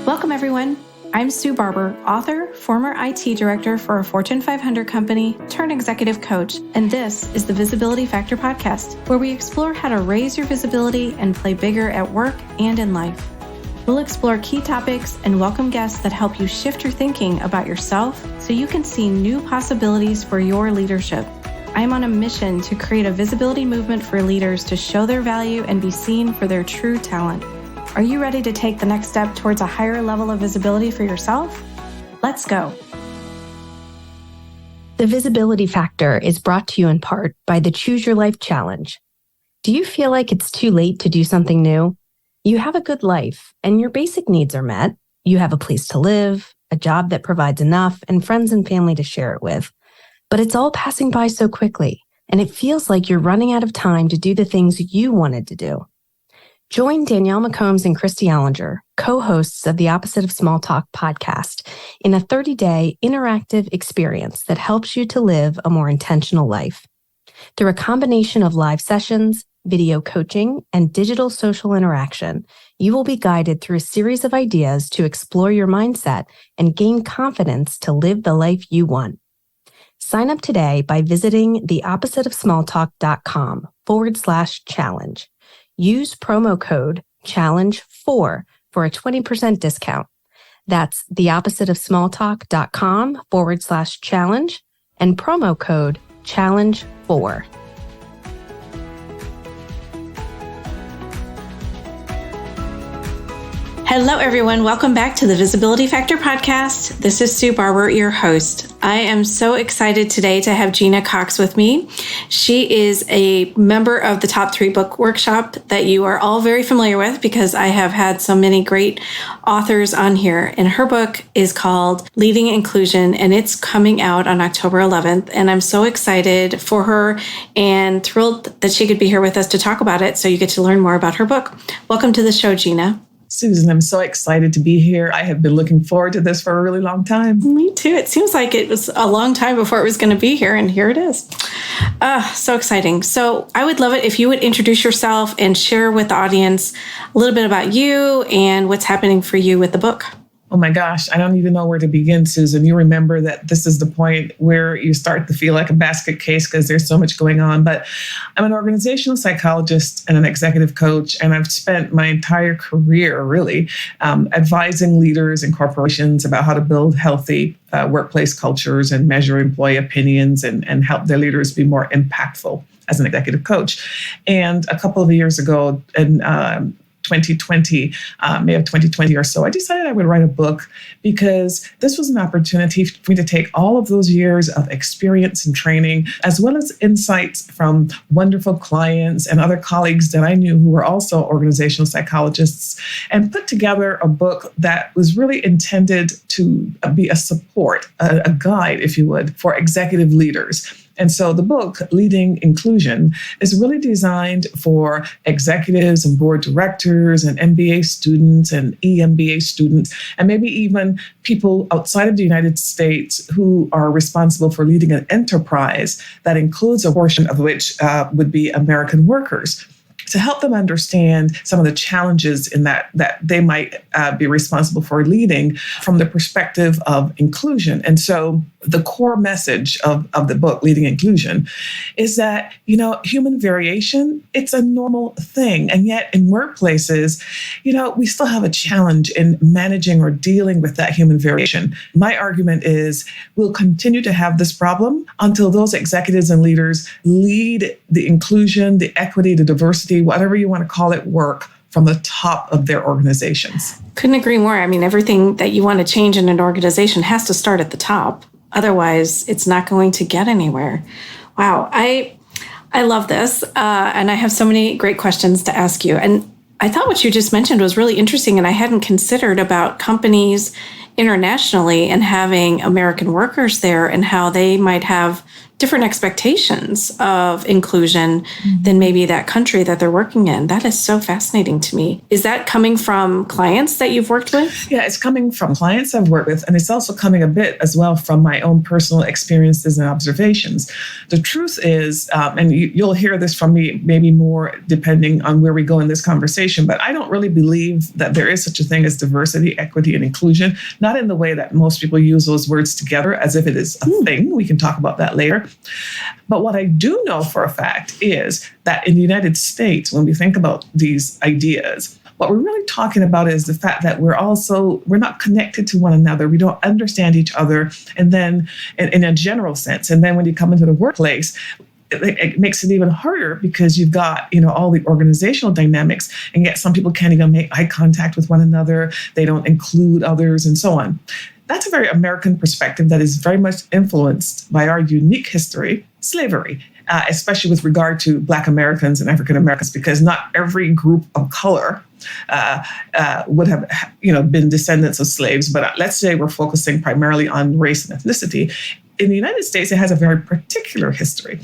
Welcome, everyone. I'm Sue Barber, author, former IT director for a Fortune 500 company, turned executive coach, and this is the Visibility Factor podcast, where we explore how to raise your visibility and play bigger at work and in life. We'll explore key topics and welcome guests that help you shift your thinking about yourself so you can see new possibilities for your leadership. I'm on a mission to create a visibility movement for leaders to show their value and be seen for their true talent. Are you ready to take the next step towards a higher level of visibility for yourself? Let's go. The Visibility Factor is brought to you in part by the Choose Your Life Challenge. Do you feel like it's too late to do something new? You have a good life and your basic needs are met. You have a place to live, a job that provides enough, and friends and family to share it with. But it's all passing by so quickly, and it feels like you're running out of time to do the things you wanted to do. Join Danielle McCombs and Christy Allinger, co-hosts of the Opposite of Small Talk podcast, in a 30-day interactive experience that helps you to live a more intentional life. Through a combination of live sessions, video coaching, and digital social interaction, you will be guided through a series of ideas to explore your mindset and gain confidence to live the life you want. Sign up today by visiting theoppositeofsmalltalk.com/challenge. Use promo code CHALLENGE4 for a 20% discount. That's theoppositeofsmalltalk.com/challenge and promo code CHALLENGE4. Hello, everyone. Welcome back to the Visibility Factor podcast. This is Sue Barber, your host. I am so excited today to have Gena Cox with me. She is a member of the Top 3 Book Workshop that you are all very familiar with because I have had so many great authors on here. And her book is called Leading Inclusion, and it's coming out on October 11th. And I'm so excited for her and thrilled that she could be here with us to talk about it so you get to learn more about her book. Welcome to the show, Gena. Susan, I'm so excited to be here. I have been looking forward to this for a really long time. Me too. It seems like it was a long time before it was going to be here, and here it is. So exciting. So I would love it if you would introduce yourself and share with the audience a little bit about you and what's happening for you with the book. Oh my gosh, I don't even know where to begin, Susan. You remember that this is the point where you start to feel like a basket case because there's so much going on. But I'm an organizational psychologist and an executive coach, and I've spent my entire career really advising leaders and corporations about how to build healthy workplace cultures and measure employee opinions and help their leaders be more impactful as an executive coach. And a couple of years ago, in 2020, May of 2020 or so, I decided I would write a book because this was an opportunity for me to take all of those years of experience and training, as well as insights from wonderful clients and other colleagues that I knew who were also organizational psychologists, and put together a book that was really intended to be a support, a guide, if you would, for executive leaders. And so the book, Leading Inclusion, is really designed for executives and board directors and MBA students and EMBA students, and maybe even people outside of the United States who are responsible for leading an enterprise that includes a portion of which would be American workers, to help them understand some of the challenges in that they might be responsible for leading from the perspective of inclusion. And so the core message of the book, Leading Inclusion, is that, human variation, it's a normal thing. And yet in workplaces, we still have a challenge in managing or dealing with that human variation. My argument is we'll continue to have this problem until those executives and leaders lead the inclusion, the equity, the diversity, whatever you want to call it, work from the top of their organizations. Couldn't agree more. I mean, everything that you want to change in an organization has to start at the top. Otherwise, it's not going to get anywhere. Wow. I love this. And I have so many great questions to ask you. And I thought what you just mentioned was really interesting, and I hadn't considered about companies internationally and having American workers there and how they might have different expectations of inclusion than maybe that country that they're working in. That is so fascinating to me. Is that coming from clients that you've worked with? Yeah, it's coming from clients I've worked with, and it's also coming a bit as well from my own personal experiences and observations. The truth is, and you'll hear this from me maybe more depending on where we go in this conversation, but I don't really believe that there is such a thing as diversity, equity, and inclusion, not in the way that most people use those words together as if it is a thing. We can talk about that later. But what I do know for a fact is that in the United States, when we think about these ideas, what we're really talking about is the fact that we're not connected to one another. We don't understand each other. And then in a general sense, and then when you come into the workplace, it makes it even harder because you've got, all the organizational dynamics, and yet some people can't even make eye contact with one another. They don't include others and so on. That's a very American perspective that is very much influenced by our unique history, slavery, especially with regard to Black Americans and African Americans, because not every group of color would have, been descendants of slaves. But let's say we're focusing primarily on race and ethnicity. In the United States, it has a very particular history.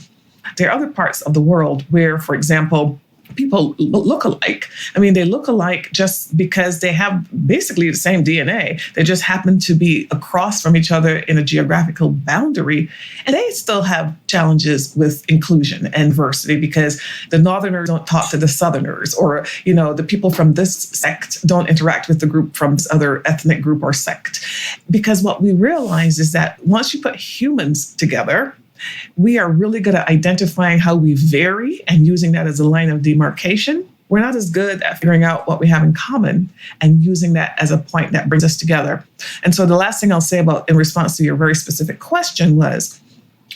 There are other parts of the world where, for example, people look alike. I mean, they look alike just because they have basically the same DNA. They just happen to be across from each other in a geographical boundary. And they still have challenges with inclusion and diversity because the Northerners don't talk to the Southerners, or, the people from this sect don't interact with the group from this other ethnic group or sect. Because what we realize is that once you put humans together, we are really good at identifying how we vary and using that as a line of demarcation. We're not as good at figuring out what we have in common and using that as a point that brings us together. And so the last thing I'll say about in response to your very specific question was,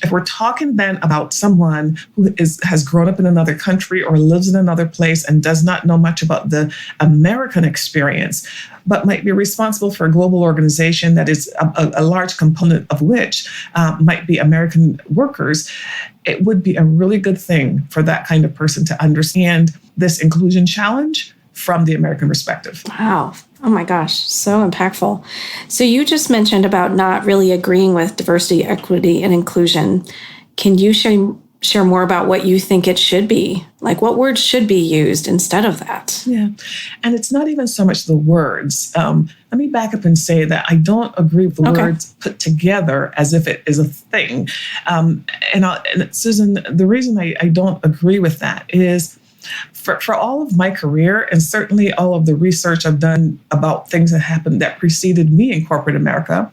if we're talking then about someone who has grown up in another country or lives in another place and does not know much about the American experience, but might be responsible for a global organization that is a large component of which might be American workers, it would be a really good thing for that kind of person to understand this inclusion challenge from the American perspective. Wow. Oh my gosh, so impactful. So you just mentioned about not really agreeing with diversity, equity, and inclusion. Can you share more about what you think it should be? Like what words should be used instead of that? Yeah. And it's not even so much the words. Let me back up and say that I don't agree with the words put together as if it is a thing. And Susan, the reason I don't agree with that is for all of my career, and certainly all of the research I've done about things that happened that preceded me in corporate America,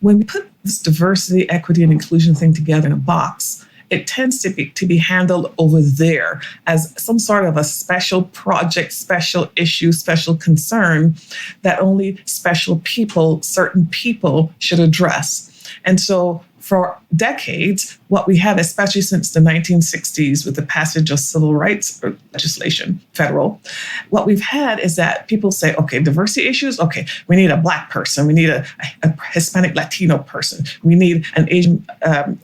when we put this diversity, equity, and inclusion thing together in a box, it tends to be handled over there as some sort of a special project, special issue, special concern that only special people, certain people should address. And so for decades, what we have, especially since the 1960s with the passage of civil rights legislation, federal, what we've had is that people say, okay, diversity issues, okay, we need a Black person, we need a Hispanic Latino person, we need an Asian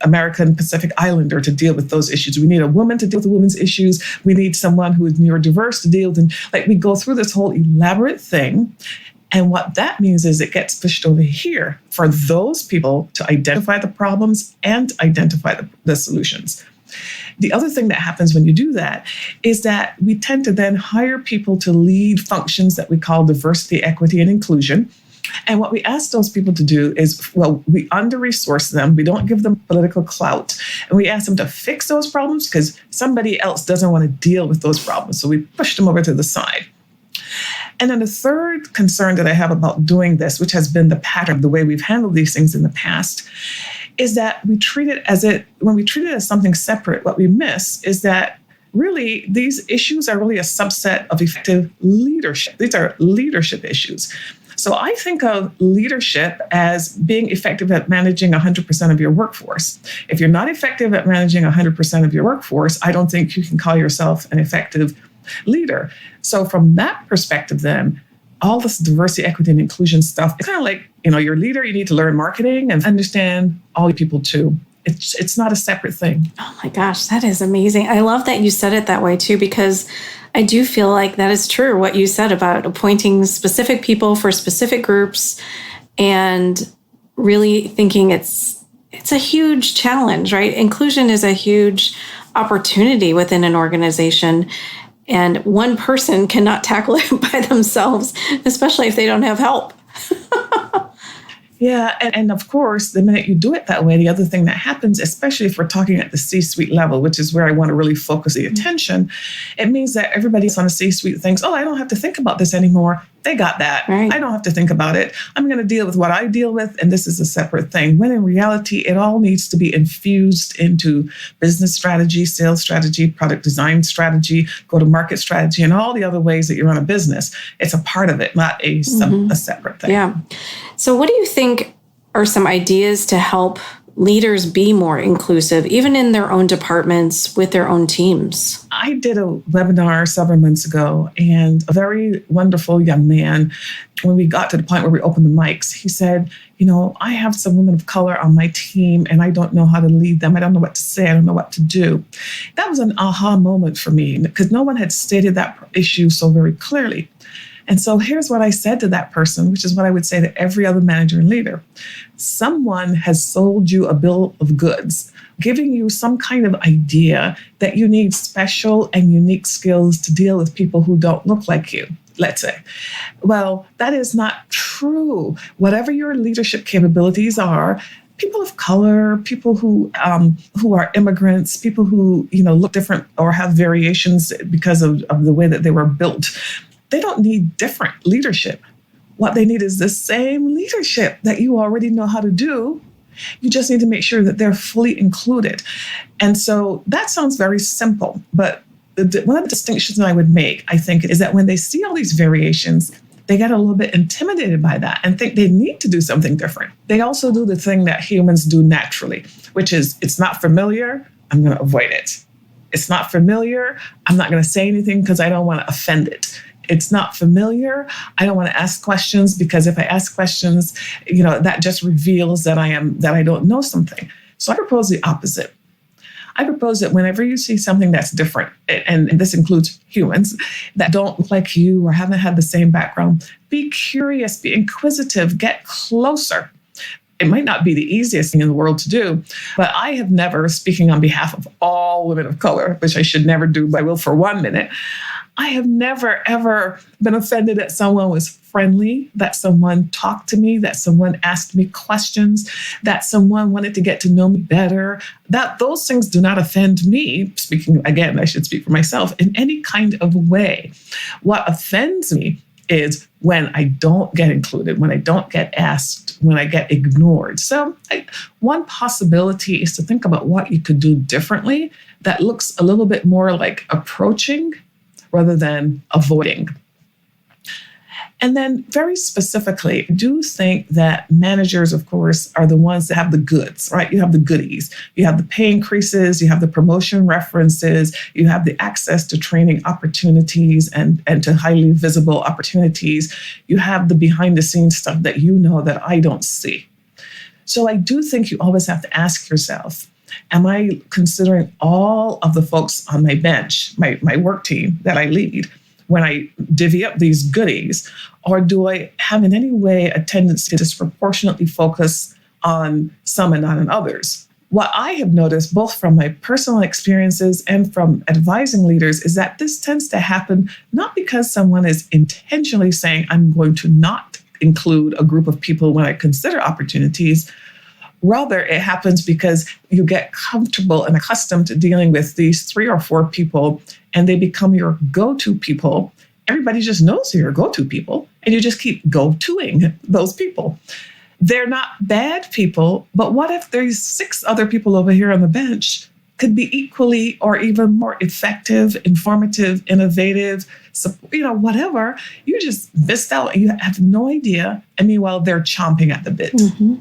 American Pacific Islander to deal with those issues, we need a woman to deal with the women's issues, we need someone who is neurodiverse to deal with, and we go through this whole elaborate thing. And what that means is it gets pushed over here for those people to identify the problems and identify the solutions. The other thing that happens when you do that is that we tend to then hire people to lead functions that we call diversity, equity, and inclusion. And what we ask those people to do is, we under-resource them. We don't give them political clout. And we ask them to fix those problems because somebody else doesn't want to deal with those problems. So we push them over to the side. And then the third concern that I have about doing this, which has been the pattern, the way we've handled these things in the past, is that when we treat it as something separate, what we miss is that really these issues are really a subset of effective leadership. These are leadership issues. So I think of leadership as being effective at managing 100% of your workforce. If you're not effective at managing 100% of your workforce, I don't think you can call yourself an effective leader. So from that perspective, then, all this diversity, equity, and inclusion stuff, it's kind of like, your leader, you need to learn marketing and understand all the people too. It's not a separate thing. Oh my gosh, that is amazing. I love that you said it that way too, because I do feel like that is true, what you said about appointing specific people for specific groups and really thinking it's a huge challenge, right? Inclusion is a huge opportunity within an organization, and one person cannot tackle it by themselves, especially if they don't have help. Yeah. And of course, the minute you do it that way, the other thing that happens, especially if we're talking at the C-suite level, which is where I want to really focus the attention, it means that everybody's on a C-suite thinks, oh, I don't have to think about this anymore. They got that. Right. I don't have to think about it. I'm going to deal with what I deal with, and this is a separate thing. When in reality, it all needs to be infused into business strategy, sales strategy, product design strategy, go-to-market strategy, and all the other ways that you run a business. It's a part of it, not a separate thing. Yeah. So what do you think are some ideas to help leaders be more inclusive, even in their own departments, with their own teams? I did a webinar several months ago, and a very wonderful young man, when we got to the point where we opened the mics, he said, I have some women of color on my team, and I don't know how to lead them. I don't know what to say. I don't know what to do. That was an aha moment for me, because no one had stated that issue so very clearly. And so here's what I said to that person, which is what I would say to every other manager and leader. Someone has sold you a bill of goods, giving you some kind of idea that you need special and unique skills to deal with people who don't look like you, let's say. Well, that is not true. Whatever your leadership capabilities are, people of color, people who are immigrants, people who look different or have variations because of the way that they were built, they don't need different leadership. What they need is the same leadership that you already know how to do. You just need to make sure that they're fully included. And so that sounds very simple, but one of the distinctions that I would make, I think, is that when they see all these variations, they get a little bit intimidated by that and think they need to do something different. They also do the thing that humans do naturally, which is, it's not familiar, I'm going to avoid it. It's not familiar, I'm not going to say anything because I don't want to offend it. It's not familiar, I don't want to ask questions because if I ask questions, that just reveals that I don't know something. So I propose the opposite. I propose that whenever you see something that's different, and this includes humans that don't look like you or haven't had the same background, be curious, be inquisitive, get closer. It might not be the easiest thing in the world to do, but I have never, speaking on behalf of all women of color, which I should never do, but I will for 1 minute, I have never, ever been offended that someone was friendly, that someone talked to me, that someone asked me questions, that someone wanted to get to know me better, that those things do not offend me. Speaking, again, I should speak for myself, in any kind of way. What offends me is when I don't get included, when I don't get asked, when I get ignored. So one possibility is to think about what you could do differently that looks a little bit more like approaching rather than avoiding. And then very specifically, I do think that managers, of course, are the ones that have the goods, right? You have the goodies. You have the pay increases, you have the promotion references, you have the access to training opportunities and to highly visible opportunities. You have the behind the scenes stuff that that I don't see. So I do think you always have to ask yourself, am I considering all of the folks on my bench, my work team that I lead, when I divvy up these goodies, or do I have in any way a tendency to disproportionately focus on some and not on others? What I have noticed, both from my personal experiences and from advising leaders, is that this tends to happen not because someone is intentionally saying, I'm going to not include a group of people when I consider opportunities. Rather, it happens because you get comfortable and accustomed to dealing with these 3 or 4 people, and they become your go-to people. Everybody just knows you're your go-to people, and you just keep go-toing those people. They're not bad people, but what if there's 6 other people over here on the bench could be equally or even more effective, informative, innovative, whatever. You just missed out. You have no idea. And meanwhile, they're chomping at the bit. Mm-hmm.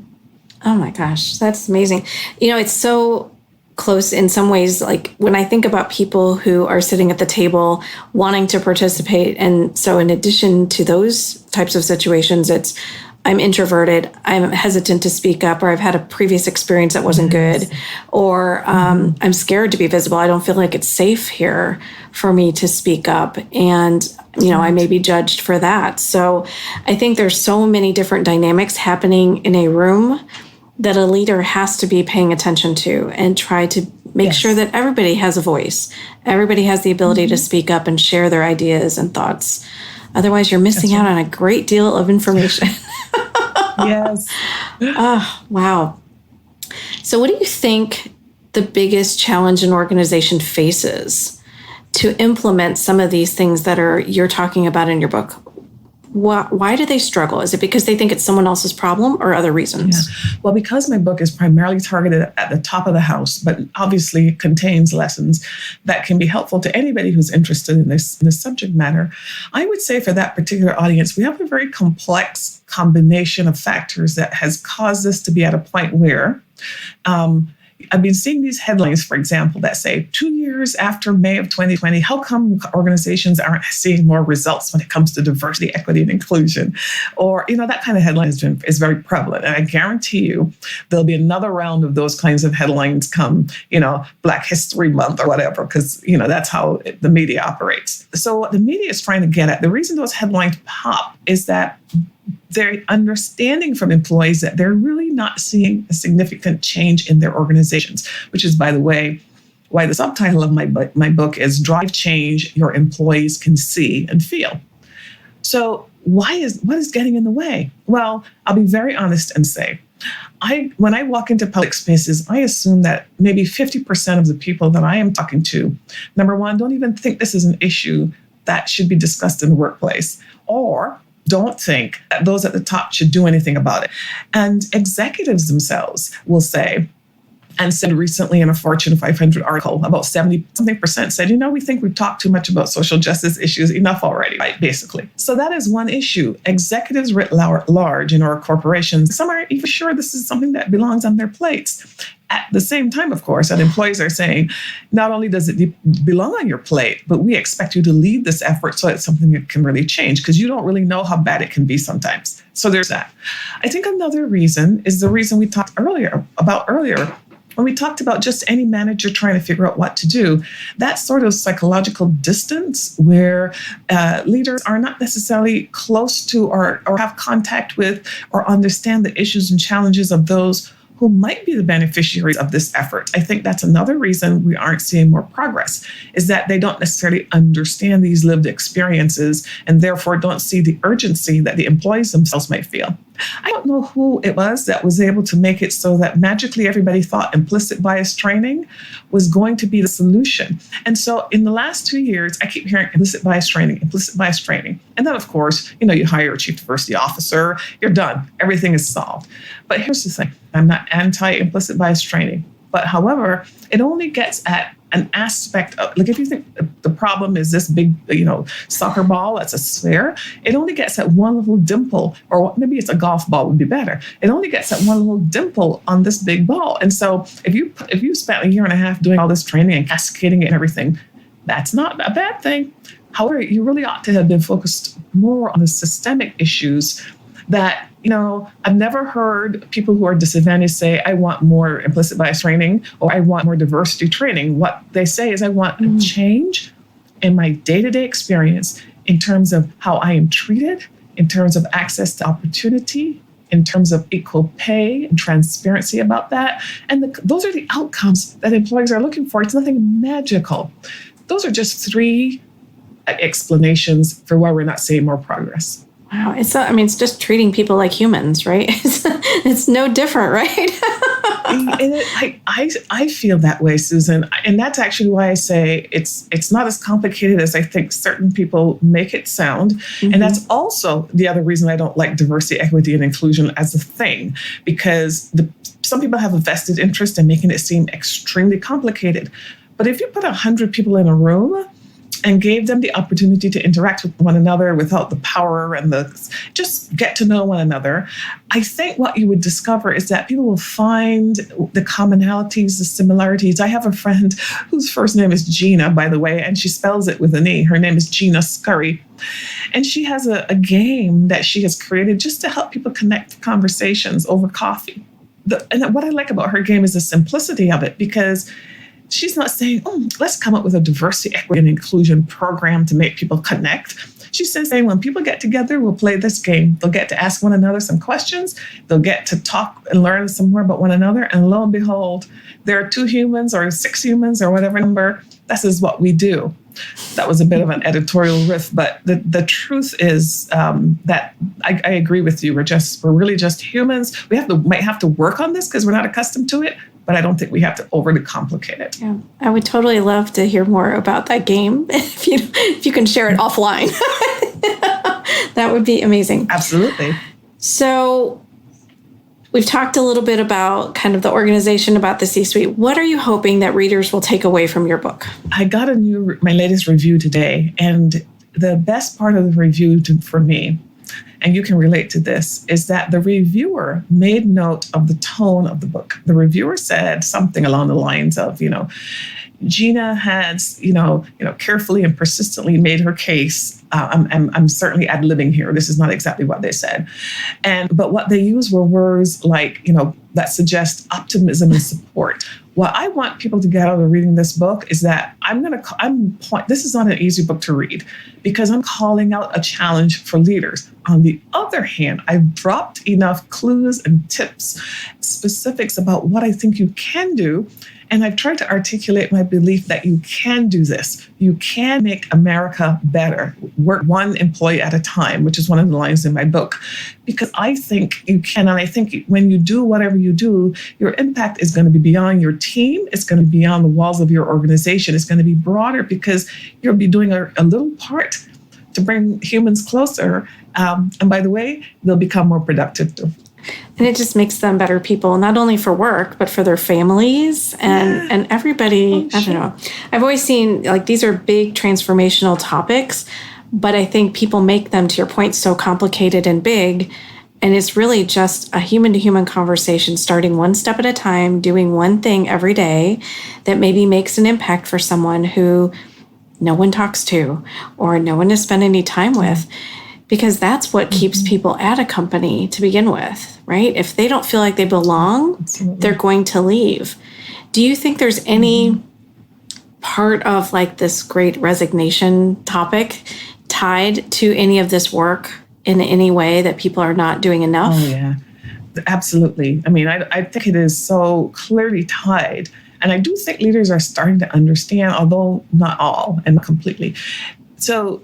Oh my gosh, that's amazing. It's so close in some ways. Like when I think about people who are sitting at the table wanting to participate. And so in addition to those types of situations, it's I'm introverted, I'm hesitant to speak up, or I've had a previous experience that wasn't good, or I'm scared to be visible. I don't feel like it's safe here for me to speak up. And, I may be judged for that. So I think there's so many different dynamics happening in a room that a leader has to be paying attention to and try to make sure that everybody has a voice. Everybody has the ability to speak up and share their ideas and thoughts. Otherwise, you're missing out on a great deal of information. Yes. Oh, wow. So what do you think the biggest challenge an organization faces to implement some of these things that you're talking about in your book? Why do they struggle? Is it because they think it's someone else's problem or other reasons? Yeah. Well, because my book is primarily targeted at the top of the house, but obviously contains lessons that can be helpful to anybody who's interested in this subject matter, I would say for that particular audience, we have a very complex combination of factors that has caused us to be at a point where I've been seeing these headlines, for example, that say 2 years after May of 2020, how come organizations aren't seeing more results when it comes to diversity, equity, and inclusion? Or, that kind of headline is very prevalent. And I guarantee you there'll be another round of those kinds of headlines come, Black History Month or whatever, because, that's how the media operates. So what the media is trying to get at, the reason those headlines pop is that they're understanding from employees that they're really not seeing a significant change in their organizations, which is, by the way, why the subtitle of my book is Drive Change Your Employees Can See and Feel. So what is getting in the way? Well, I'll be very honest and say, when I walk into public spaces, I assume that maybe 50% of the people that I am talking to, number one, don't even think this is an issue that should be discussed in the workplace, or don't think that those at the top should do anything about it. And executives themselves will say, and said recently in a Fortune 500 article, about 70% said, we think we've talked too much about social justice issues, enough already, right, basically. So that is one issue. Executives writ large in our corporations, some aren't even sure this is something that belongs on their plates. At the same time, of course, that employees are saying, not only does it belong on your plate, but we expect you to lead this effort so it's something that can really change, because you don't really know how bad it can be sometimes. So there's that. I think another reason is the reason we talked earlier, when we talked about just any manager trying to figure out what to do, that sort of psychological distance where leaders are not necessarily close to or have contact with or understand the issues and challenges of those who might be the beneficiaries of this effort. I think that's another reason we aren't seeing more progress, is that they don't necessarily understand these lived experiences and therefore don't see the urgency that the employees themselves might feel. I don't know who it was that was able to make it so that magically everybody thought implicit bias training was going to be the solution. And so in the last 2 years, I keep hearing implicit bias training. And then, of course, you hire a chief diversity officer, you're done. Everything is solved. But here's the thing. I'm not anti-implicit bias training. But however, it only gets at an aspect of, like, if you think the problem is this big, soccer ball that's a sphere, it only gets at one little dimple, or maybe it's a golf ball would be better. It only gets at one little dimple on this big ball. And so if you spent a year and a half doing all this training and cascading it and everything, that's not a bad thing. However, you really ought to have been focused more on the systemic issues that, I've never heard people who are disadvantaged say, I want more implicit bias training, or I want more diversity training. What they say is, I want a change in my day-to-day experience in terms of how I am treated, in terms of access to opportunity, in terms of equal pay and transparency about that. And those are the outcomes that employees are looking for. It's nothing magical. Those are just 3 explanations for why we're not seeing more progress. Wow. It's just treating people like humans, right? It's no different, right? I feel that way, Susan. And that's actually why I say it's not as complicated as I think certain people make it sound. Mm-hmm. And that's also the other reason I don't like diversity, equity, and inclusion as a thing, because some people have a vested interest in making it seem extremely complicated. But if you put 100 people in a room and gave them the opportunity to interact with one another without the power and just get to know one another, I think what you would discover is that people will find the commonalities, the similarities. I have a friend whose first name is Gena, by the way, and she spells it with an E. Her name is Gena Scurry. And she has a game that she has created just to help people connect conversations over coffee. And what I like about her game is the simplicity of it, because she's not saying, oh, let's come up with a diversity, equity, and inclusion program to make people connect. She says, hey, when people get together, we'll play this game. They'll get to ask one another some questions. They'll get to talk and learn some more about one another. And lo and behold, there are 2 humans or 6 humans or whatever number. This is what we do. That was a bit of an editorial riff, but the truth is that I agree with you. We're really just humans. We might have to work on this because we're not accustomed to it, but I don't think we have to overly complicate it. Yeah, I would totally love to hear more about that game if you can share it offline. That would be amazing. Absolutely. So we've talked a little bit about kind of the organization, about the C-suite. What are you hoping that readers will take away from your book? I got my latest review today, and the best part of the review for me, and you can relate to this, is that the reviewer made note of the tone of the book. The reviewer said something along the lines of, Gena has, carefully and persistently made her case. I'm certainly ad-libbing here. This is not exactly what they said. But what they used were words like, that suggest optimism and support. What I want people to get out of reading this book is that this is not an easy book to read because I'm calling out a challenge for leaders. On the other hand, I've dropped enough clues and tips, specifics about what I think you can do. And I've tried to articulate my belief that you can do this. You can make America better. Work one employee at a time, which is one of the lines in my book. Because I think you can. And I think when you do whatever you do, your impact is going to be beyond your team. It's going to be beyond the walls of your organization. It's going to be broader because you'll be doing a little part to bring humans closer. And by the way, they'll become more productive too. And it just makes them better people, not only for work, but for their families and everybody. I don't know. I've always seen these are big transformational topics, but I think people make them, to your point, so complicated and big. And it's really just a human-to-human conversation, starting one step at a time, doing one thing every day that maybe makes an impact for someone who no one talks to or no one has spent any time with. Because that's what keeps people at a company to begin with, right? If they don't feel like they belong, Absolutely. They're going to leave. Do you think there's any part of this great resignation topic tied to any of this work in any way that people are not doing enough? Oh, yeah, absolutely. I mean, I think it is so clearly tied. And I do think leaders are starting to understand, although not all and not completely. So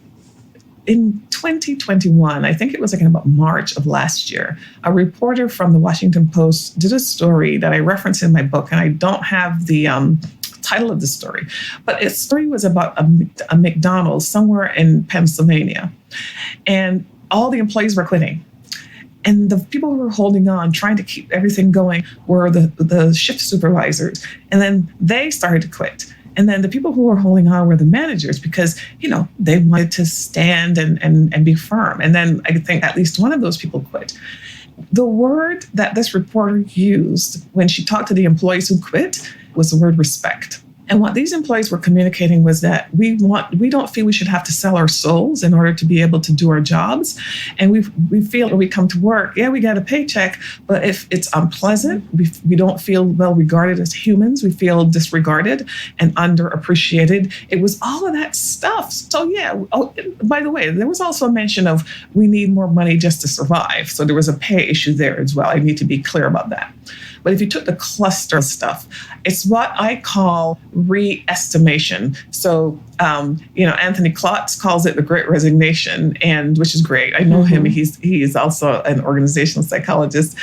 in 2021, I think it was in about March of last year, a reporter from the Washington Post did a story that I reference in my book, and I don't have the title of the story, but its story was about a McDonald's somewhere in Pennsylvania, and all the employees were quitting. And the people who were holding on, trying to keep everything going, were the shift supervisors, and then they started to quit. And then the people who were holding on were the managers because, they wanted to stand and be firm. And then I think at least one of those people quit. The word that this reporter used when she talked to the employees who quit was the word respect. And what these employees were communicating was that we don't feel we should have to sell our souls in order to be able to do our jobs. And we feel when we come to work, we get a paycheck, but if it's unpleasant, we don't feel well regarded as humans. We feel disregarded and underappreciated. It was all of that stuff. So by the way, there was also a mention of we need more money just to survive. So there was a pay issue there as well. I need to be clear about that. But if you took the cluster stuff, it's what I call re-estimation. So, Anthony Klotz calls it the Great Resignation, and which is great. I know him. He is also an organizational psychologist.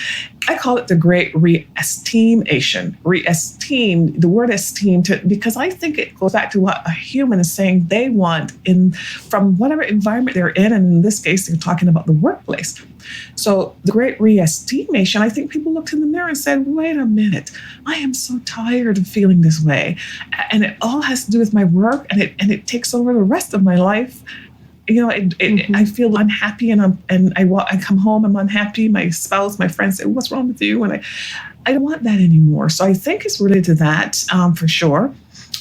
I call it the Great Re-estimation. Re-esteem, the word esteem, because I think it goes back to what a human is saying they want from whatever environment they're in. And in this case, they're talking about the workplace. So the Great Re-estimation, I think people looked in the mirror and said, wait a minute, I am so tired of feeling this way. And it all has to do with my work, and it takes over the rest of my life. I feel unhappy, and I come home, I'm unhappy. My spouse, my friends say, what's wrong with you? And I don't want that anymore. So I think it's related to that for sure.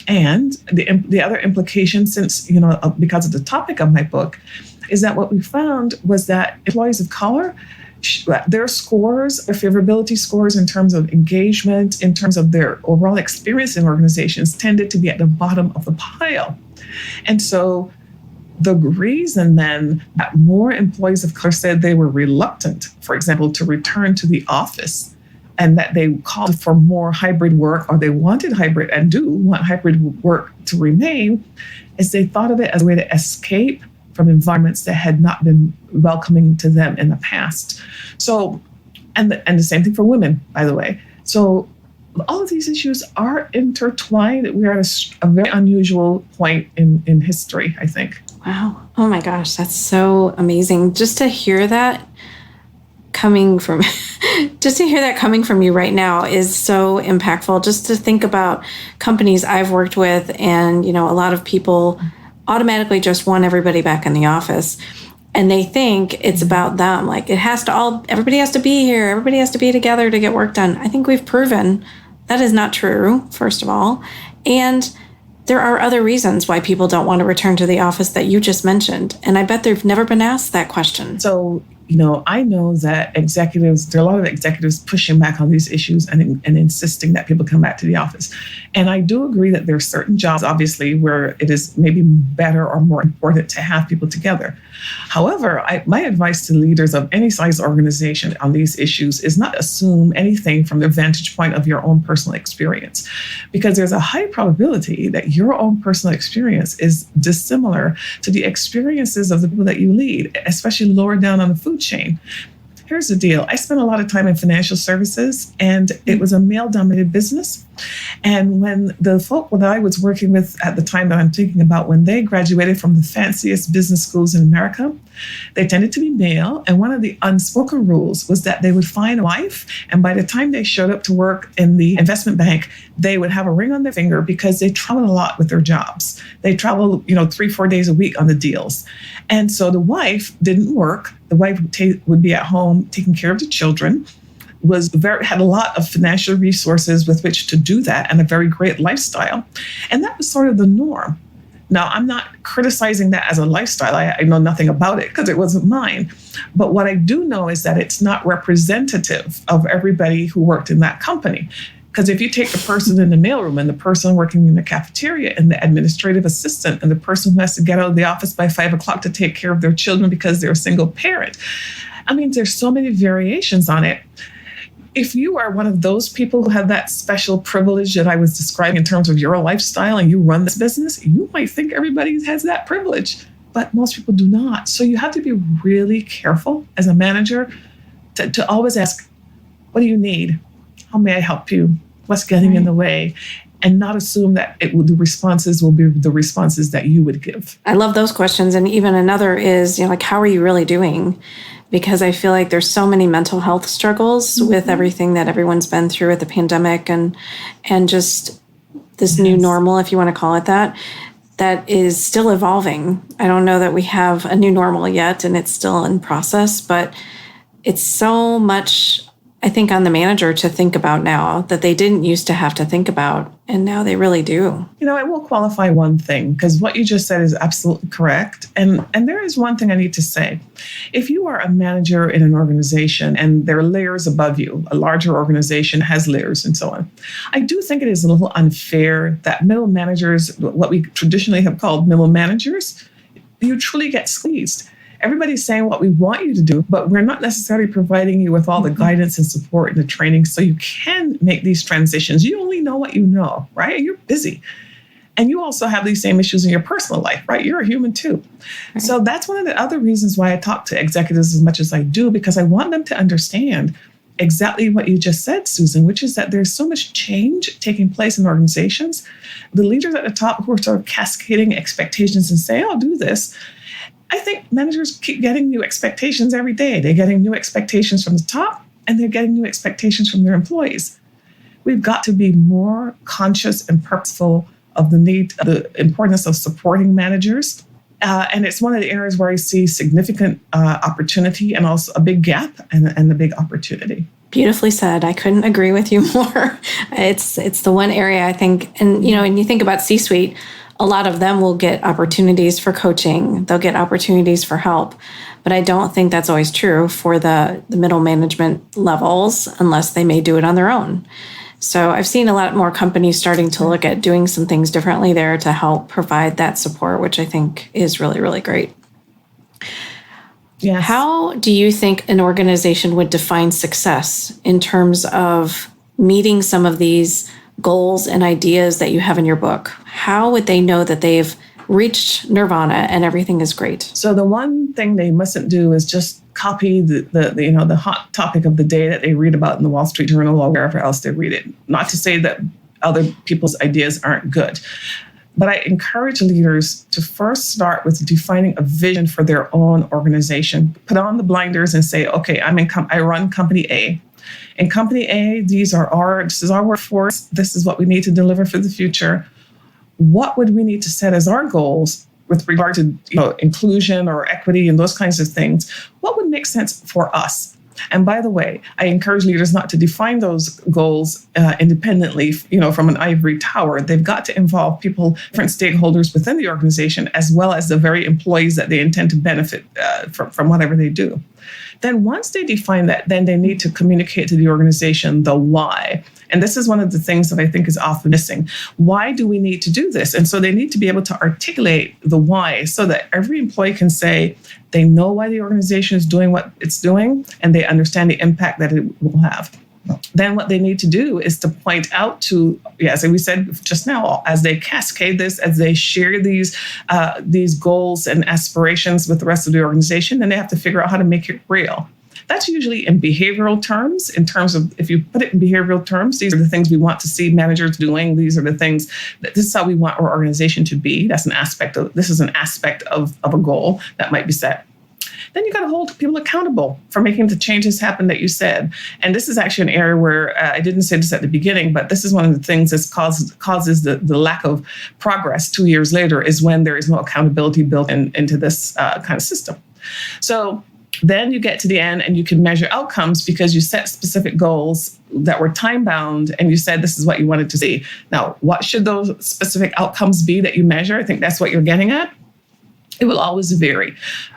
And the other implication, since, because of the topic of my book, is that what we found was that employees of color, their scores, their favorability scores in terms of engagement, in terms of their overall experience in organizations, tended to be at the bottom of the pile. And so the reason then that more employees of color said they were reluctant, for example, to return to the office, and that they called for more hybrid work, or they wanted hybrid and do want hybrid work to remain, is they thought of it as a way to escape from environments that had not been welcoming to them in the past. So, and the same thing for women, by the way. So all of these issues are intertwined. We are at a very unusual point in history, I think. Wow. Oh my gosh, that's so amazing. Just to hear that coming from you right now is so impactful. Just to think about companies I've worked with, and a lot of people automatically just want everybody back in the office, and they think it's about them. Like everybody has to be here, everybody has to be together to get work done. I think we've proven that is not true, first of all. And there are other reasons why people don't want to return to the office that you just mentioned. And I bet they've never been asked that question. So, I know that there are a lot of executives pushing back on these issues and insisting that people come back to the office. And I do agree that there are certain jobs, obviously, where it is maybe better or more important to have people together. However, my advice to leaders of any size organization on these issues is not assume anything from the vantage point of your own personal experience, because there's a high probability that your own personal experience is dissimilar to the experiences of the people that you lead, especially lower down on the food chain. Here's the deal. I spent a lot of time in financial services, and it was a male-dominated business. And when the folk that I was working with at the time that I'm thinking about, when they graduated from the fanciest business schools in America, they tended to be male. And one of the unspoken rules was that they would find a wife, and by the time they showed up to work in the investment bank, they would have a ring on their finger because they traveled a lot with their jobs. They traveled, 3-4 days a week on the deals. And so the wife didn't work. The wife would be at home taking care of the children, had a lot of financial resources with which to do that, and a very great lifestyle. And that was sort of the norm. Now, I'm not criticizing that as a lifestyle. I know nothing about it because it wasn't mine. But what I do know is that it's not representative of everybody who worked in that company. Because if you take the person in the mailroom and the person working in the cafeteria and the administrative assistant and the person who has to get out of the office by 5 o'clock to take care of their children because they're a single parent, there's so many variations on it. If you are one of those people who have that special privilege that I was describing in terms of your lifestyle and you run this business, you might think everybody has that privilege, but most people do not. So you have to be really careful as a manager to always ask, what do you need? How may I help you? What's getting in the way? And not assume that the responses will be the responses that you would give. I love those questions. And even another is, how are you really doing? Because I feel like there's so many mental health struggles with everything that everyone's been through with the pandemic and just this new normal, if you want to call it that is still evolving. I don't know that we have a new normal yet, and it's still in process, but it's so much, I think, on the manager to think about now that they didn't used to have to think about, and now they really do. I will qualify one thing, because what you just said is absolutely correct. And there is one thing I need to say. If you are a manager in an organization and there are layers above you, a larger organization has layers and so on, I do think it is a little unfair that middle managers, what we traditionally have called middle managers, you truly get squeezed. Everybody's saying what we want you to do, but we're not necessarily providing you with all the guidance and support and the training so you can make these transitions. You only know what you know, right? You're busy. And you also have these same issues in your personal life, right? You're a human too. Right. So that's one of the other reasons why I talk to executives as much as I do, because I want them to understand exactly what you just said, Susan, which is that there's so much change taking place in organizations. The leaders at the top who are sort of cascading expectations and say, I'll do this. I think managers keep getting new expectations every day. They're getting new expectations from the top, and they're getting new expectations from their employees. We've got to be more conscious and purposeful of the importance of supporting managers. And it's one of the areas where I see significant opportunity and also a big gap and a big opportunity. Beautifully said. I couldn't agree with you more. It's the one area I think, and when you think about C-suite, a lot of them will get opportunities for coaching. They'll get opportunities for help. But I don't think that's always true for the middle management levels unless they may do it on their own. So I've seen a lot more companies starting to look at doing some things differently there to help provide that support, which I think is really, really great. Yes. How do you think an organization would define success in terms of meeting some of these goals and ideas that you have in your book? How would they know that they've reached nirvana and everything is great? So the one thing they mustn't do is just copy the hot topic of the day that they read about in the Wall Street Journal or wherever else they read it. Not to say that other people's ideas aren't good, but I encourage leaders to first start with defining a vision for their own organization. Put on the blinders and say, okay, I run company A. In company A, this is our workforce. This is what we need to deliver for the future. What would we need to set as our goals with regard to inclusion or equity and those kinds of things? What would make sense for us? And by the way, I encourage leaders not to define those goals independently, from an ivory tower. They've got to involve people, different stakeholders within the organization, as well as the very employees that they intend to benefit from whatever they do. Then once they define that, then they need to communicate to the organization the why. And this is one of the things that I think is often missing. Why do we need to do this? And so they need to be able to articulate the why so that every employee can say they know why the organization is doing what it's doing and they understand the impact that it will have. Then what they need to do is to point out to, as we said just now, as they cascade this, as they share these goals and aspirations with the rest of the organization, then they have to figure out how to make it real. That's usually in behavioral terms, in terms of, if you put it in behavioral terms, these are the things we want to see managers doing. These are the things, this is how we want our organization to be. This is an aspect of a goal that might be set. Then you got to hold people accountable for making the changes happen that you said. And this is actually an area where I didn't say this at the beginning, but this is one of the things that causes the lack of progress 2 years later, is when there is no accountability built into this kind of system. So then you get to the end and you can measure outcomes because you set specific goals that were time bound and you said this is what you wanted to see. Now, what should those specific outcomes be that you measure? I think that's what you're getting at. It will always vary.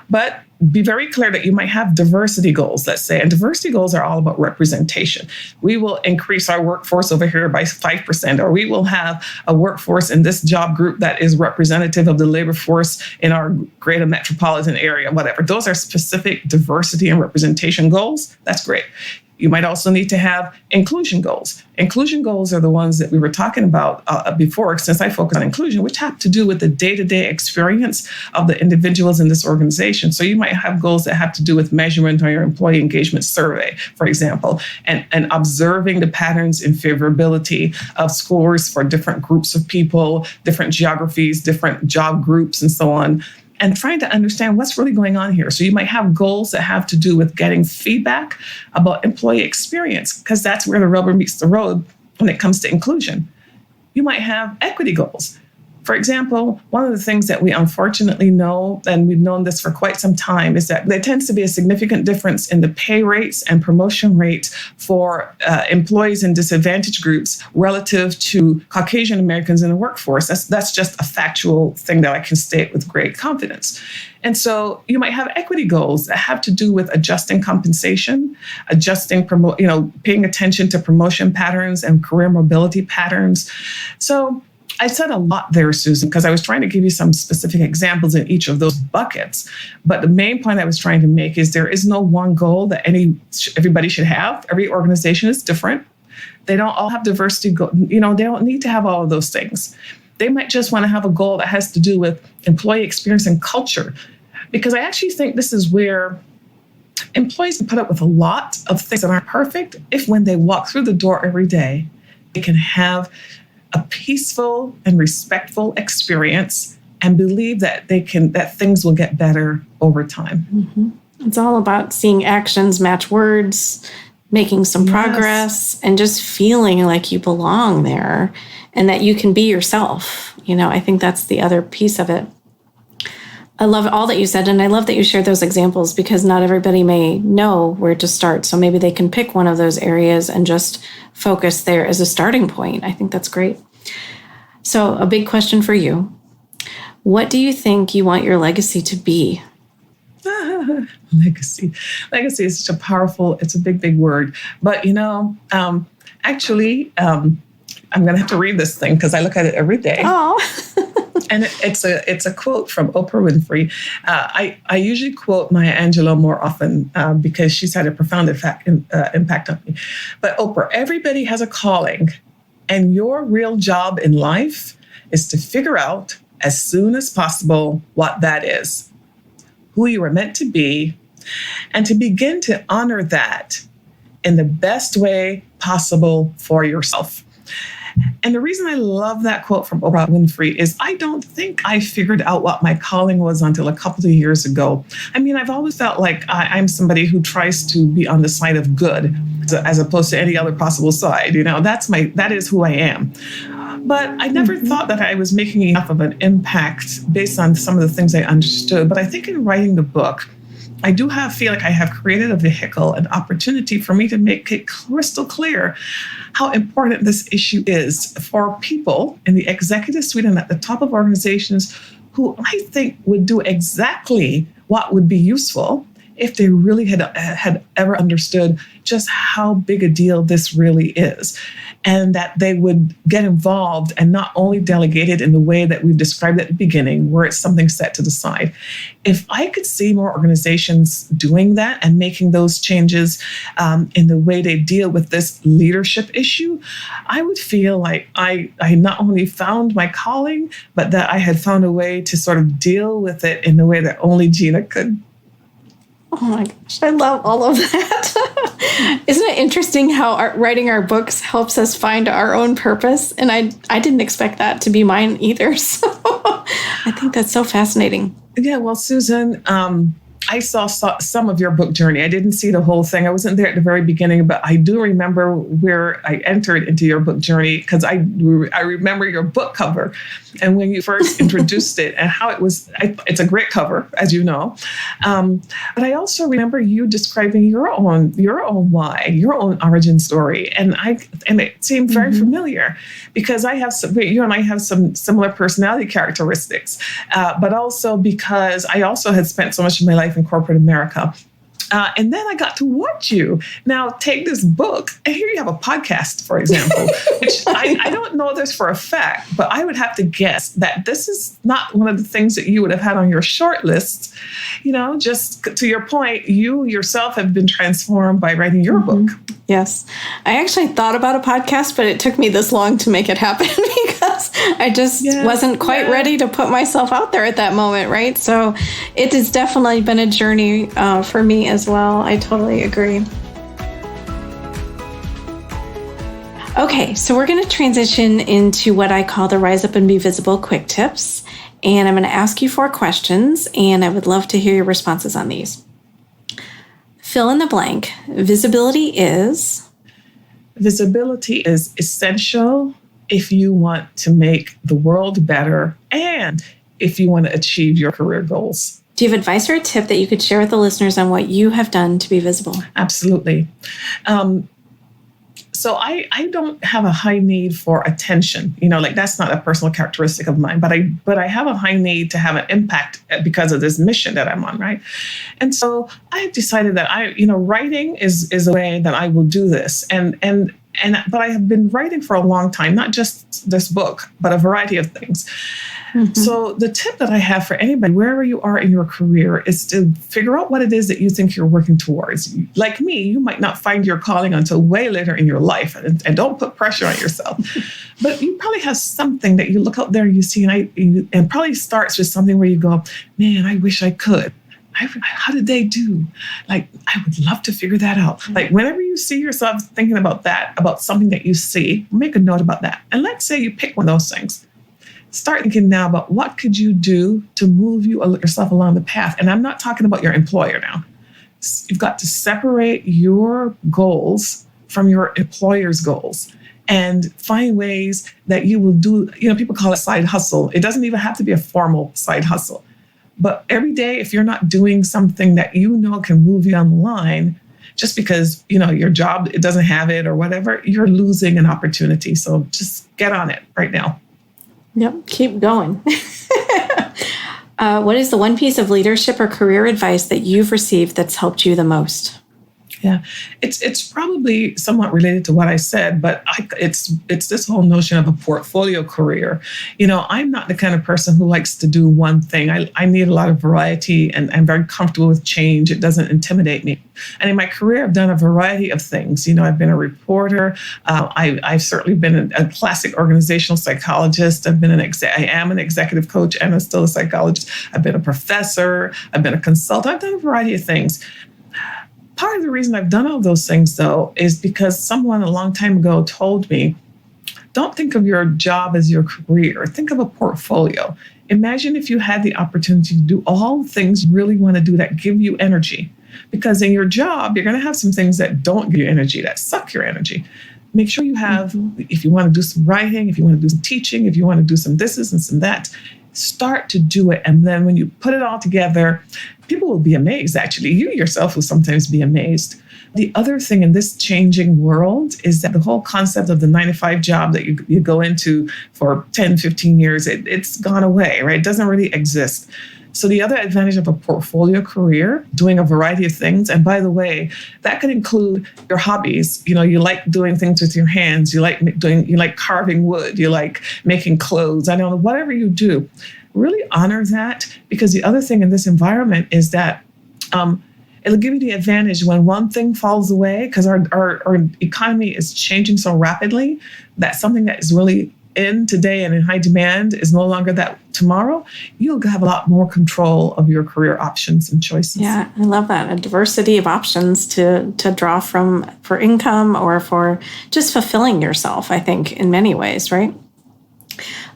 But be very clear that you might have diversity goals, let's say, and diversity goals are all about representation. We will increase our workforce over here by 5%, or we will have a workforce in this job group that is representative of the labor force in our greater metropolitan area, whatever. Those are specific diversity and representation goals. That's great. You might also need to have inclusion goals. Inclusion goals are the ones that we were talking about before, since I focus on inclusion, which have to do with the day-to-day experience of the individuals in this organization. So you might have goals that have to do with measurement on your employee engagement survey, for example, and observing the patterns in favorability of scores for different groups of people, different geographies, different job groups, and so on, and trying to understand what's really going on here. So you might have goals that have to do with getting feedback about employee experience, because that's where the rubber meets the road when it comes to inclusion. You might have equity goals. For example, one of the things that we unfortunately know, and we've known this for quite some time, is that there tends to be a significant difference in the pay rates and promotion rates for employees in disadvantaged groups relative to Caucasian Americans in the workforce. That's just a factual thing that I can state with great confidence. And so you might have equity goals that have to do with adjusting compensation, paying attention to promotion patterns and career mobility patterns. So I said a lot there, Susan, because I was trying to give you some specific examples in each of those buckets. But the main point I was trying to make is there is no one goal that everybody should have. Every organization is different. They don't all have diversity. They don't need to have all of those things. They might just want to have a goal that has to do with employee experience and culture. Because I actually think this is where employees can put up with a lot of things that aren't perfect if when they walk through the door every day, they can have a peaceful and respectful experience and believe that that things will get better over time. Mm-hmm. It's all about seeing actions match words, making some progress, and just feeling like you belong there and that you can be yourself. I think that's the other piece of it. I love all that you said, and I love that you shared those examples because not everybody may know where to start. So maybe they can pick one of those areas and just focus there as a starting point. I think that's great. So a big question for you. What do you think you want your legacy to be? Legacy. Legacy is such a powerful, it's a big, big word. But, I'm going to have to read this thing because I look at it every day. Oh. And it's a quote from Oprah Winfrey. I usually quote Maya Angelou more often because she's had a profound impact on me. But Oprah, everybody has a calling, and your real job in life is to figure out as soon as possible what that is, who you were meant to be, and to begin to honor that in the best way possible for yourself. And the reason I love that quote from Oprah Winfrey is I don't think I figured out what my calling was until a couple of years ago. I mean, I've always felt like I'm somebody who tries to be on the side of good as opposed to any other possible side. That is who I am. But I never thought that I was making enough of an impact based on some of the things I understood. But I think in writing the book, I do feel like I have created a vehicle, an opportunity for me to make it crystal clear how important this issue is for people in the executive suite and at the top of organizations who I think would do exactly what would be useful if they really had ever understood just how big a deal this really is, and that they would get involved and not only delegate it in the way that we've described at the beginning, where it's something set to the side. If I could see more organizations doing that and making those changes in the way they deal with this leadership issue, I would feel like I not only found my calling, but that I had found a way to sort of deal with it in the way that only Gena could. Oh my gosh, I love all of that. Isn't it interesting how writing our books helps us find our own purpose? And I didn't expect that to be mine either. So I think that's so fascinating. Yeah, well, Susan, I saw some of your book journey. I didn't see the whole thing. I wasn't there at the very beginning, but I do remember where I entered into your book journey because I remember your book cover and when you first introduced it and how it was. It's a great cover, as you know. But I also remember you describing your own why, your own origin story, and it seemed very familiar because you and I have some similar personality characteristics, but also because I also had spent so much of my life in corporate America. And then I got to watch you now take this book, and here you have a podcast, for example, which I don't know this for a fact, but I would have to guess that this is not one of the things that you would have had on your short list. Just to your point, you yourself have been transformed by writing your book. Yes. I actually thought about a podcast, but it took me this long to make it happen because I just wasn't quite ready to put myself out there at that moment, right? So it has definitely been a journey for me as well. I totally agree. Okay, so we're going to transition into what I call the Rise Up and Be Visible quick tips. And I'm going to ask you 4 questions, and I would love to hear your responses on these. Fill in the blank. Visibility is? Visibility is essential if you want to make the world better and if you want to achieve your career goals. Do you have advice or a tip that you could share with the listeners on what you have done to be visible? Absolutely. So I don't have a high need for attention. That's not a personal characteristic of mine, but I have a high need to have an impact because of this mission that I'm on, right? And so I decided that writing is a way that I will do this. But I have been writing for a long time, not just this book, but a variety of things. So the tip that I have for anybody, wherever you are in your career, is to figure out what it is that you think you're working towards. Like me, you might not find your calling until way later in your life, and don't put pressure on yourself. But you probably have something that you look out there and you see, and probably starts with something where you go, man, I wish I could. How did they do? I would love to figure that out. Whenever you see yourself thinking about that, about something that you see, make a note about that. And let's say you pick one of those things. Start thinking now about what could you do to move yourself along the path. And I'm not talking about your employer now. You've got to separate your goals from your employer's goals and find ways that you will do, people call it side hustle. It doesn't even have to be a formal side hustle. But every day, if you're not doing something that can move you on the line, just because, your job, it doesn't have it or whatever, you're losing an opportunity. So just get on it right now. Yep. Keep going. What is the one piece of leadership or career advice that you've received that's helped you the most? Yeah, it's probably somewhat related to what I said, but it's this whole notion of a portfolio career. I'm not the kind of person who likes to do one thing. I need a lot of variety, and I'm very comfortable with change. It doesn't intimidate me. And in my career, I've done a variety of things. I've been a reporter. I've certainly been a classic organizational psychologist. I am an executive coach, and I'm still a psychologist. I've been a professor. I've been a consultant. I've done a variety of things. Part of the reason I've done all those things, though, is because someone a long time ago told me, don't think of your job as your career. Think of a portfolio. Imagine if you had the opportunity to do all the things you really want to do that give you energy. Because in your job, you're going to have some things that don't give you energy, that suck your energy. Make sure you have, if you want to do some writing, if you want to do some teaching, if you want to do some this and some that, start to do it. And then when you put it all together, people will be amazed, actually. You yourself will sometimes be amazed. The other thing in this changing world is that the whole concept of the 9-to-5 job that you go into for 10, 15 years, it's gone away, right? It doesn't really exist. So the other advantage of a portfolio career, doing a variety of things, and by the way, that could include your hobbies. You like doing things with your hands. You like carving wood. You like making clothes. I don't know, whatever you do, really honor that, because the other thing in this environment is that it'll give you the advantage when one thing falls away, because our economy is changing so rapidly that something that is really in today and in high demand is no longer that tomorrow. You'll have a lot more control of your career options and choices. Yeah, I love that. A diversity of options to draw from for income or for just fulfilling yourself, I think, in many ways, right?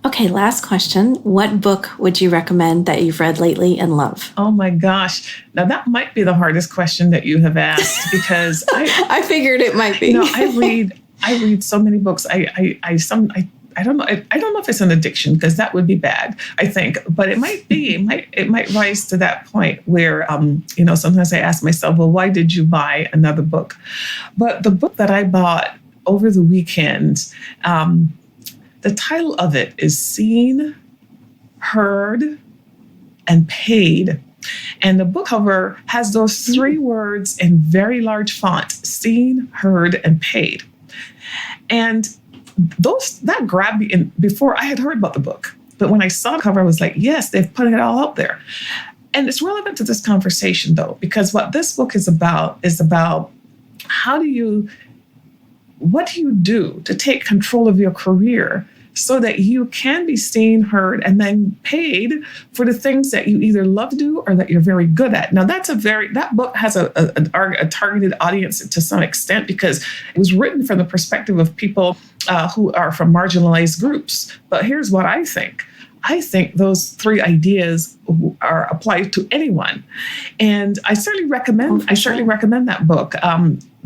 Okay, last question. What book would you recommend that you've read lately and love? Oh my gosh. Now that might be the hardest question that you have asked, because I figured it might be. I read so many books. I don't know. I don't know if it's an addiction, because that would be bad, I think. But it might be. It might rise to that point where, sometimes I ask myself, well, why did you buy another book? But the book that I bought over the weekend, the title of it is Seen, Heard, and Paid. And the book cover has those three words in very large font: seen, heard, and paid. And that grabbed me before I had heard about the book. But when I saw the cover, I was like, yes, they've put it all out there. And it's relevant to this conversation, though, because what this book is about what do you do to take control of your career so that you can be seen, heard, and then paid for the things that you either love to do or that you're very good at. Now, that book has a targeted audience to some extent, because it was written from the perspective of people who are from marginalized groups. But here's what I think. I think those three ideas are applied to anyone. And I certainly recommend that book,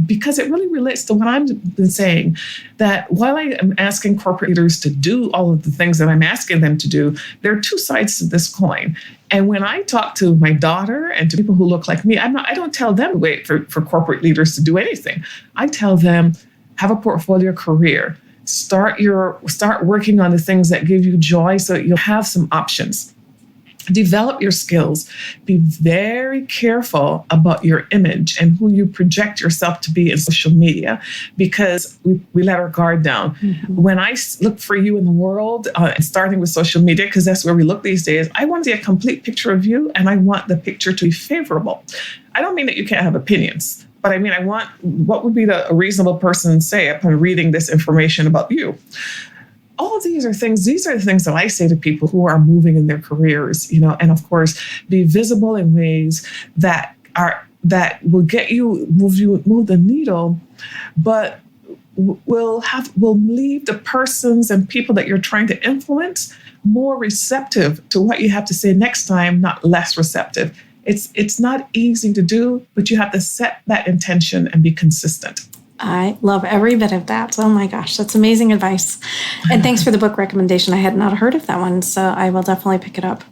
because it really relates to what I've been saying, that while I am asking corporate leaders to do all of the things that I'm asking them to do, there are two sides to this coin. And when I talk to my daughter and to people who look like me, I don't tell them to wait for corporate leaders to do anything. I tell them, have a portfolio career. Start working on the things that give you joy so that you'll have some options. Develop your skills. Be very careful about your image and who you project yourself to be in social media, because we let our guard down. Mm-hmm. When I look for you in the world, starting with social media, because that's where we look these days, I want to see a complete picture of you, and I want the picture to be favorable. I don't mean that you can't have opinions, but I mean, I want, what would be a reasonable person say upon reading this information about you? All of these are the things that I say to people who are moving in their careers, and of course, be visible in ways that will move the needle, but will leave the persons and people that you're trying to influence more receptive to what you have to say next time, not less receptive. It's not easy to do, but you have to set that intention and be consistent. I love every bit of that. Oh my gosh, that's amazing advice. And thanks for the book recommendation. I had not heard of that one, so I will definitely pick it up.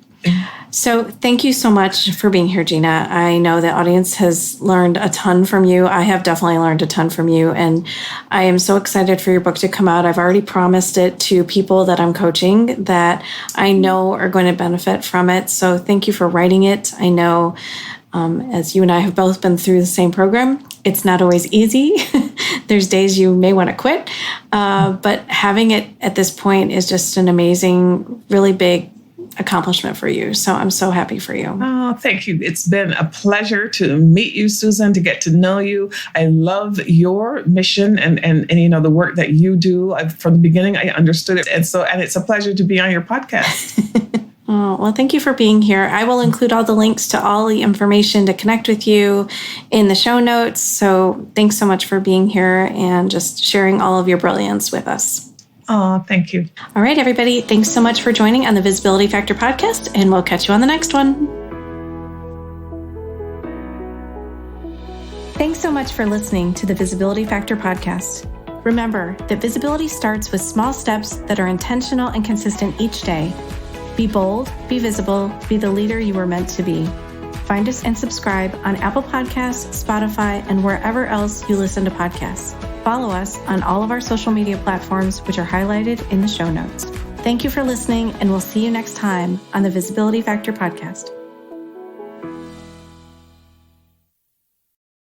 So thank you so much for being here, Gena. I know the audience has learned a ton from you. I have definitely learned a ton from you. And I am so excited for your book to come out. I've already promised it to people that I'm coaching that I know are going to benefit from it. So thank you for writing it. I know, as you and I have both been through the same program, it's not always easy. There's days you may want to quit. But having it at this point is just an amazing, really big accomplishment for you. So I'm so happy for you. Oh, thank you. It's been a pleasure to meet you, Susan, to get to know you. I love your mission and the work that you do. From the beginning, I understood it. And it's a pleasure to be on your podcast. Oh, well, thank you for being here. I will include all the links to all the information to connect with you in the show notes. So thanks so much for being here and just sharing all of your brilliance with us. Oh, thank you. All right, everybody. Thanks so much for joining on the Visibility Factor podcast, and we'll catch you on the next one. Thanks so much for listening to the Visibility Factor podcast. Remember that visibility starts with small steps that are intentional and consistent each day. Be bold, be visible, be the leader you were meant to be. Find us and subscribe on Apple Podcasts, Spotify, and wherever else you listen to podcasts. Follow us on all of our social media platforms, which are highlighted in the show notes. Thank you for listening, and we'll see you next time on the Visibility Factor podcast.